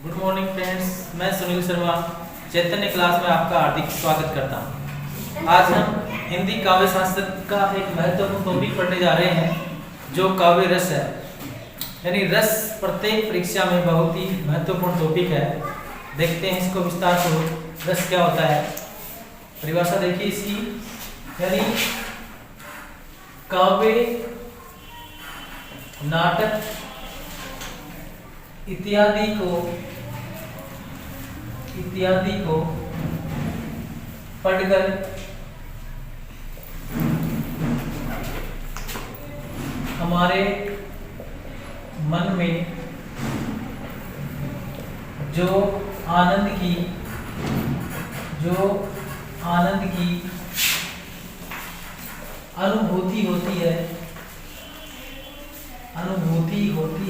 Good morning friends, मैं सुनील शर्मा चैतन्य class में आपका हार्दिक स्वागत करता हूँ। आज हम हिंदी काव्य शास्त्र का एक महत्वपूर्ण टॉपिक पढ़ने जा रहे हैं जो काव्य रस है। यानी रस प्रत्येक परीक्षा में बहुत ही महत्वपूर्ण टॉपिक है। देखते हैं इसको विस्तार पूर्वक। रस क्या होता है, परिभाषा देखिए इसकी। यानी काव्य, नाटक इत्यादि को पढ़कर हमारे मन में जो आनंद की अनुभूति होती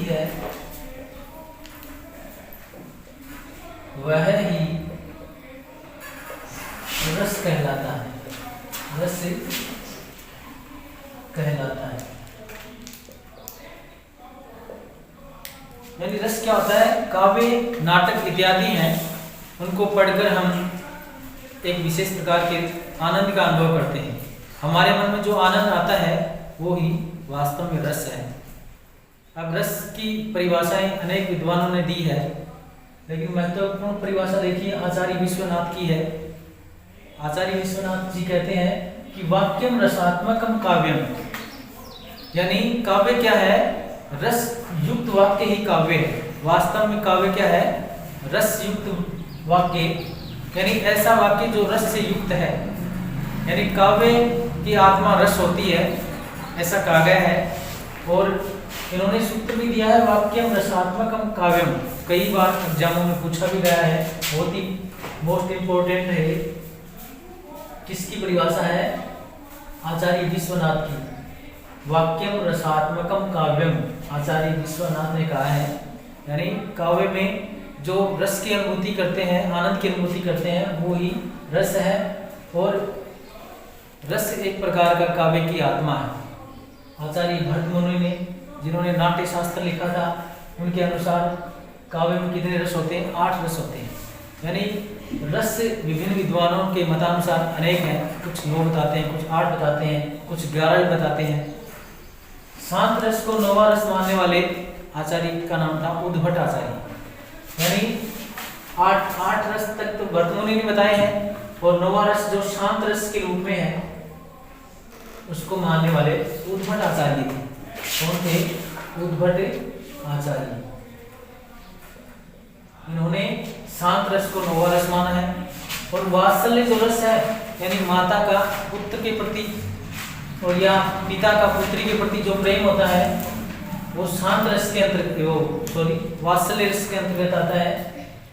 है वह ही रस कहलाता है। रस कहलाता है। यानी रस क्या होता है? काव्य, नाटक इत्यादि हैं, उनको पढ़कर हम एक विशेष प्रकार के आनंद का अनुभव करते हैं। हमारे मन में जो आनंद आता है वो ही वास्तव में रस है। अब रस की परिभाषाएं अनेक विद्वानों ने दी है, लेकिन महत्वपूर्ण परिभाषा देखिए आचार्य विश्वनाथ की है। आचार्य विश्वनाथ जी कहते हैं कि वाक्यम रसात्मकम काव्यम। यानी काव्य क्या है? रस युक्त वाक्य ही काव्य है। वास्तव में काव्य क्या है? रस युक्त वाक्य, यानी ऐसा वाक्य जो रस से युक्त है। यानी काव्य की आत्मा रस होती है, ऐसा कहा गया है। और इन्होंने सूत्र भी दिया है वाक्यम रसात्मकम काव्यम। कई बार एग्जामों में पूछा भी गया है, बहुत ही मोस्ट इम्पोर्टेंट है। किसकी परिभाषा है? आचार्य विश्वनाथ की। वाक्यम रसात्मकम काव्यम आचार्य विश्वनाथ ने कहा है। यानी काव्य में जो रस की अनुभूति करते हैं, आनंद की अनुभूति करते हैं, वो ही रस है। और रस एक प्रकार का काव्य की आत्मा है। आचार्य भरतमुनि ने, जिन्होंने नाट्य शास्त्र लिखा था, उनके अनुसार काव्य में कितने रस होते हैं? 8 रस होते हैं। यानी रस विभिन्न विद्वानों के मतानुसार अनेक हैं। कुछ 9 बताते हैं, कुछ 8 बताते हैं, कुछ 11 भी बताते हैं। शांत रस को 9वां रस मानने वाले आचार्य का नाम था उद्भट आचार्य। यानी 8 रस तक तो भरतमुनि ने बताए हैं, और 9वां रस जो शांत रस के रूप में है उसको मानने वाले उद्भट आचार्य थे। कौन थे? उद्भट आचार्य। इन्होंने शांत रस को 9वां रस माना है। और वात्सल्य जो रस है, यानी माता का पुत्र के प्रति और या पिता का पुत्री के प्रति जो प्रेम होता है, वो शांत रस के अंतर्गत, वात्सल्य रस के अंतर्गत आता है।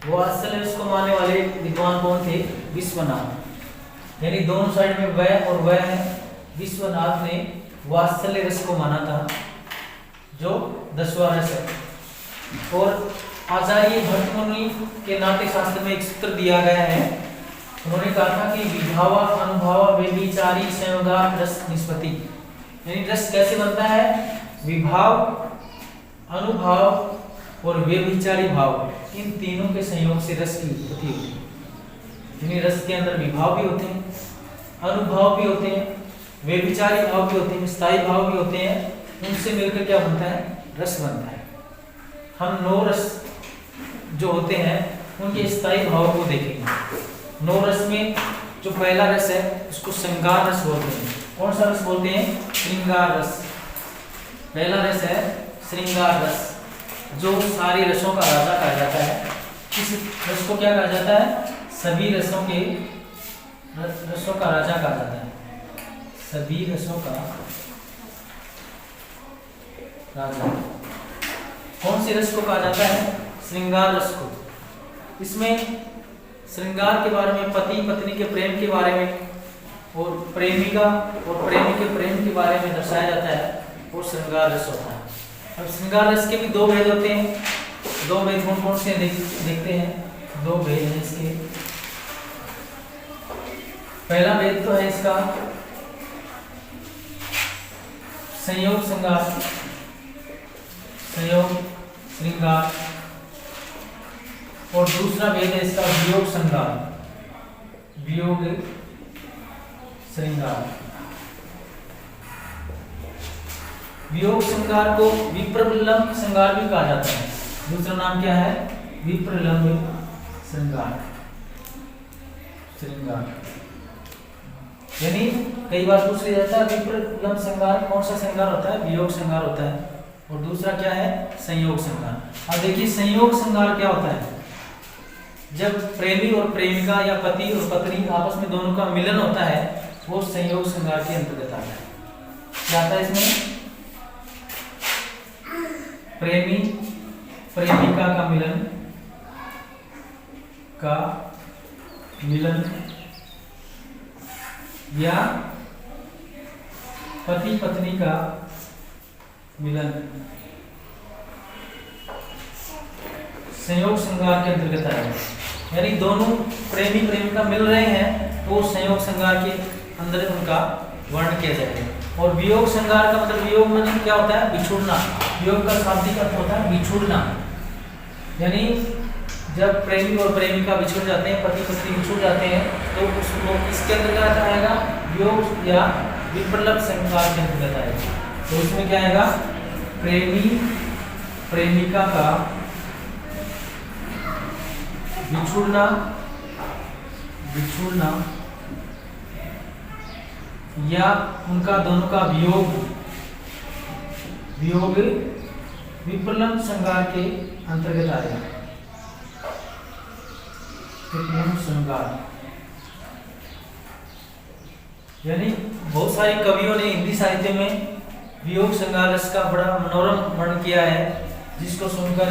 वात्सल्य रस को मानने वाले विद्वान कौन थे? विश्वनाथ। यानी दोनों साइड में वह और वह है। विश्वनाथ ने वात्सल्य रस को माना था, जो 10वां रस है। और आचार्य भरतमुनि के नाट्य शास्त्र में एक सूत्र दिया गया है। उन्होंने कहा था कि विभावा अनुभावा व्यभिचारी संयोगात् रस निष्पत्ति। यानी रस कैसे बनता है? विभाव, अनुभाव और व्यभिचारी भाव, इन तीनों के संयोग से रस की उत्पत्ति होती है। यानी रस के अंदर विभाव भी होते हैं, अनुभव भी होते हैं, व्यभिचारी भाव भी होते हैं, स्थायी भाव भी होते हैं। उनसे मिलकर क्या बनता है? रस बनता है। हम 9 रस जो होते हैं उनके स्थायी भाव को देखेंगे। 9 रस में जो पहला रस है उसको श्रृंगार रस बोलते हैं। कौन सा रस बोलते हैं? श्रृंगार रस। पहला रस है श्रृंगार रस, जो सारी रसों का राजा कहा जाता है। इस रस को क्या कहा जाता है? सभी रसों का राजा कहा जाता है। सभी रसों का राजा। कौन से रस को कहा जाता है? श्रृंगार रस को। इसमें श्रृंगार के बारे में, पति पत्नी के प्रेम के बारे में, और प्रेमिका और प्रेमी के प्रेम के बारे में दर्शाया जाता है, वो श्रृंगार रस होता है। अब श्रृंगार रस के भी 2 भेद होते हैं। 2 भेद कौन से देखते हैं? 2 भेद हैं इसके। पहला भेद तो है इसका संयोग श्रृंगार और दूसरा भेद है इसका वियोग श्रृंगार। वियोग श्रृंगार। वियोग श्रृंगार को विप्रलंब श्रृंगार भी कहा जाता है। दूसरा नाम क्या है? विप्रलंब श्रृंगार। यानी कई बार पूछ लिया जाता है विप्रलंब श्रृंगार कौन सा श्रृंगार होता है? वियोग श्रृंगार होता है। और दूसरा क्या है? संयोग श्रृंगार। अब देखिए संयोग श्रृंगार क्या होता है? जब प्रेमी और प्रेमिका या पति और पत्नी आपस में दोनों का मिलन होता है वो संयोग श्रृंगार के अंतर्गत आता है। क्या आता है इसमें? प्रेमी प्रेमिका का मिलन या पति पत्नी का मिलन संयोग श्रृंगार के अंतर्गत आएगा। यानी दोनों प्रेमी प्रेमिका मिल रहे हैं तो संयोग श्रृंगार के अंदर उनका वर्णन किया जाएगा। और वियोग श्रृंगार का मतलब वियोग मतलब क्या होता है? बिछुड़ना। वियोग का शाब्दिक अर्थ होता है बिछुड़ना। यानी जब प्रेमी और प्रेमिका बिछुड़ जाते हैं, पति पत्नी बिछुड़ जाते हैं तो उसको किसके अंतर्गत आएगा? वियोग या विप्रलंब श्रृंगार के अंतर्गत आएगा। तो इसमें क्या आएगा? प्रेमी प्रेमिका का बिछुड़ना या उनका दोनों का वियोग विप्रलंब श्रृंगार के अंतर्गत आएगा। विप्रलंब श्रृंगार यानी बहुत सारे कवियों ने हिंदी साहित्य में वियोग श्रृंगार रस का बड़ा मनोरम वर्णन किया है, जिसको सुनकर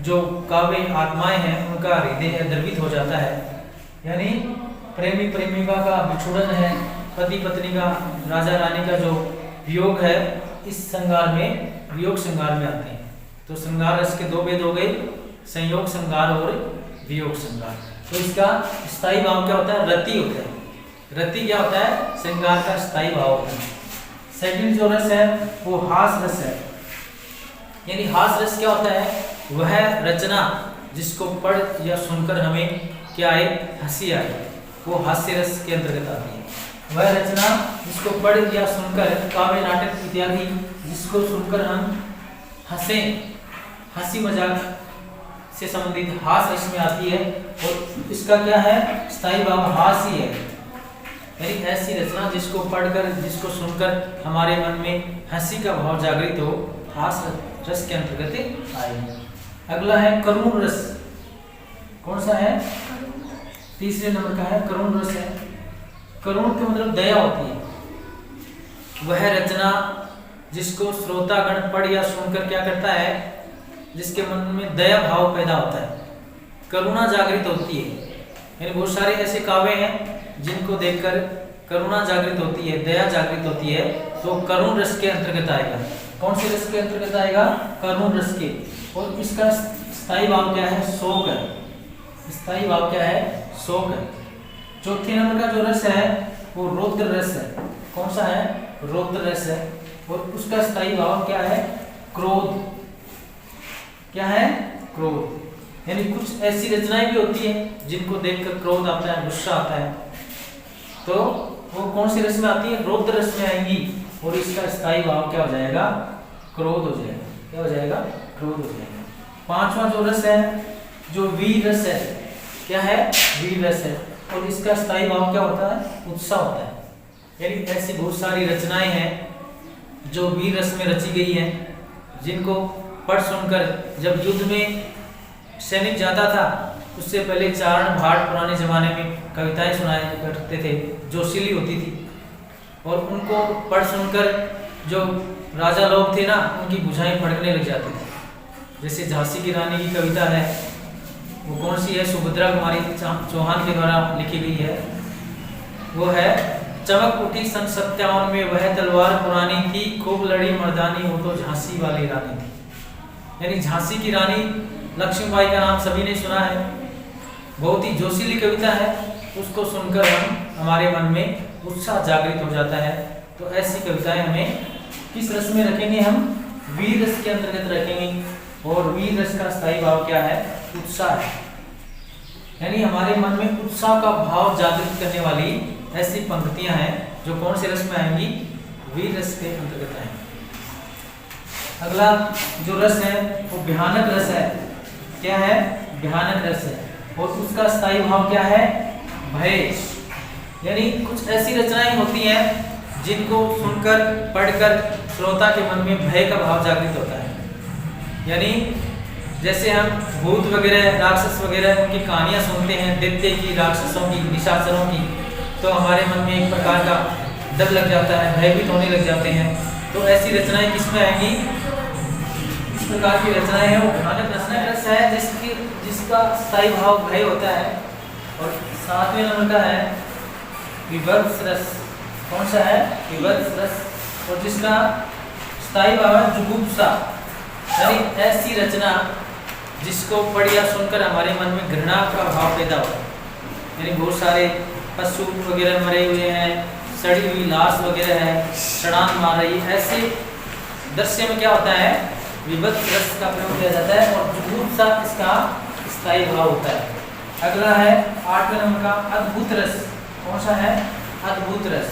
जो काव्य आत्माएं हैं उनका हृदय द्रवित हो जाता है। यानी प्रेमी प्रेमिका का बिछुड़न है, पति पत्नी का, राजा रानी का जो वियोग है इस श्रृंगार में वियोग श्रृंगार में आते हैं। तो श्रृंगार रस के दो भेद हो गए, संयोग श्रृंगार और वियोग श्रृंगार। तो इसका स्थायी भाव क्या होता है? रति होता है। रति क्या होता है? श्रृंगार का स्थायी भाव होता है। सेकंड जो रस है वो हास रस है। यानी हास रस क्या होता है? वह रचना जिसको पढ़ या सुनकर हमें क्या आए? हंसी आए, वो हास्य रस के अंतर्गत आती है। वह रचना जिसको पढ़ या सुनकर, काव्य नाटक इत्यादि जिसको सुनकर हम हंसें, हंसी मजाक से संबंधित हास रस में आती है। और इसका क्या है? स्थायी भाव हास ही है। यानी ऐसी रचना जिसको पढ़कर जिसको सुनकर हमारे मन में हंसी का भाव जागृत हो, हास रस के अंतर्गत आएगी। अगला है करुण रस। कौन सा है? तीसरे नंबर का है करुण रस है। करुण का मतलब दया होती है। वह रचना जिसको श्रोतागण पढ़ या सुनकर क्या करता है? जिसके मन में दया भाव पैदा होता है, करुणा जागृत होती है। यानी बहुत सारे ऐसे काव्य हैं जिनको देखकर करुणा जागृत होती है, दया जागृत होती है, तो करुण रस के अंतर्गत आएगा। कौन से रस के अंतर्गत आएगा? करुण रस के। और इसका स्थायी भाव क्या है? शोक है। स्थायी भाव क्या है? शोक है। चौथे नंबर का जो रस है वो रौद्र रस है। कौन सा है? रौद्र रस है। और उसका स्थायी भाव क्या है? क्रोध। क्या है? क्रोध। यानी कुछ ऐसी रचनाएं भी होती है जिनको देखकर क्रोध आता है, गुस्सा आता है, तो वो कौन सी रस में आती है? रौद्र रस में आएंगी। और इसका स्थायी भाव क्या हो जाएगा? क्रोध हो जाएगा। क्या हो जाएगा? क्रोध हो जाएगा। पांचवा जो रस है जो वीर रस है, क्या है? वीर रस है। और इसका स्थायी भाव क्या होता है? उत्साह होता है। यानी ऐसी बहुत सारी रचनाएं हैं जो वीर रस में रची गई हैं, जिनको पढ़ सुनकर जब युद्ध में सैनिक जाता था उससे पहले चारण भाट पुराने जमाने में कविताएं सुनाए करते थे, जोशीली होती थी। और उनको पढ़ सुनकर जो राजा लोग थे ना उनकी भुजाएं फड़कने लग जाती थी। जैसे झांसी की रानी की कविता है, वो कौन सी है? सुभद्रा कुमारी चौहान के द्वारा लिखी गई है। वो है, चमक उठी सन 57 में वह तलवार पुरानी थी, खूब लड़ी मर्दानी वो तो झांसी वाली रानी थी। यानी झांसी की रानी लक्ष्मीबाई का नाम सभी ने सुना है, बहुत ही जोशीली कविता है। उसको सुनकर हमारे मन में उत्साह जागृत हो जाता है। तो ऐसी कविताएं हमें किस रस में रखेंगे? हम वीर रस के अंतर्गत रखेंगे। और वीर रस का स्थायी भाव क्या है? उत्साह है। यानी हमारे मन में उत्साह का भाव जागृत करने वाली ऐसी पंक्तियां हैं जो कौन से रस में आएंगी, वीर रस के अंतर्गत आएंगी। अगला जो रस है वो भयानक रस है। क्या है? भयानक रस है। और उसका स्थायी भाव क्या है? भय। यानी कुछ ऐसी रचनाएं होती हैं जिनको सुनकर पढ़कर श्रोता के मन में भय का भाव जागृत होता है। यानी जैसे हम भूत वगैरह, राक्षस वगैरह उनकी कहानियां सुनते हैं, दैत्य की, राक्षसों की, निशाचरों की, तो हमारे मन में एक प्रकार का डर लग जाता है, भयभीत होने लग जाते हैं। तो ऐसी रचनाएं किसमें आएंगी? इस प्रकार की रचनाएं हैं वो भयानक रस है जिसका स्थायी भाव भय होता है। और 7वें नंबर का है विभत्स रस। कौन सा है? विभत्स रस। और जिसका स्थायी भाव है जुगुप्सा। यानी ऐसी रचना जिसको पढ़ या सुनकर हमारे मन में घृणा का भाव पैदा होता है। यानी बहुत सारे पशु वगैरह मरे हुए हैं, सड़ी हुई लाश वगैरह है, छड़ांग मार रही है, ऐसे दृश्य में क्या होता है? विभत्स रस का प्रयोग किया जाता है और जुगुप्सा इसका स्थायी भाव होता है। अगला है 8वें नंबर का अद्भुत रस। कौन सा है? अद्भुत रस।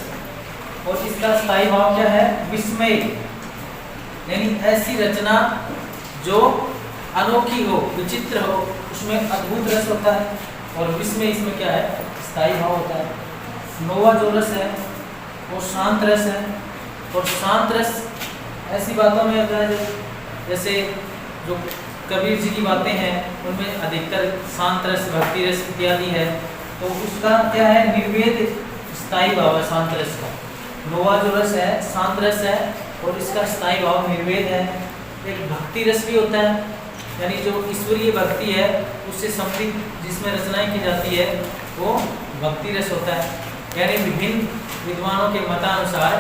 और इसका स्थायी भाव क्या है? विस्मय। यानी ऐसी रचना जो अनोखी हो, विचित्र हो, उसमें अद्भुत रस होता है। और विस्मय इसमें क्या है? स्थायी भाव होता है। 9वां जो रस है वो शांत रस है। और शांत रस ऐसी बातों में होता है जैसे जो कबीर जी की बातें हैं उनमें अधिकतर शांत रस, भक्ति रस इत्यादि है। तो उसका क्या है? निर्वेद स्थायी भाव है शांत रस का। 9वां जो रस है शांत रस है और इसका स्थायी भाव निर्वेद है। एक भक्ति रस भी होता है, यानी जो ईश्वरीय भक्ति है उससे संबंधित जिसमें रचनाएं की जाती है वो भक्ति रस होता है। यानी विभिन्न विद्वानों के मतानुसार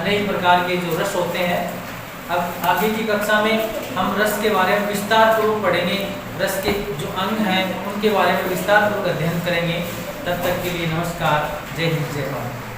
अनेक प्रकार के जो रस होते हैं। अब आगे की कक्षा में हम रस के बारे में विस्तार पूर्वक पढ़ेंगे, रस के जो अंग हैं उनके बारे में विस्तार पूर्वक अध्ययन करेंगे। तब तक के लिए नमस्कार, जय हिंद, जय भारत।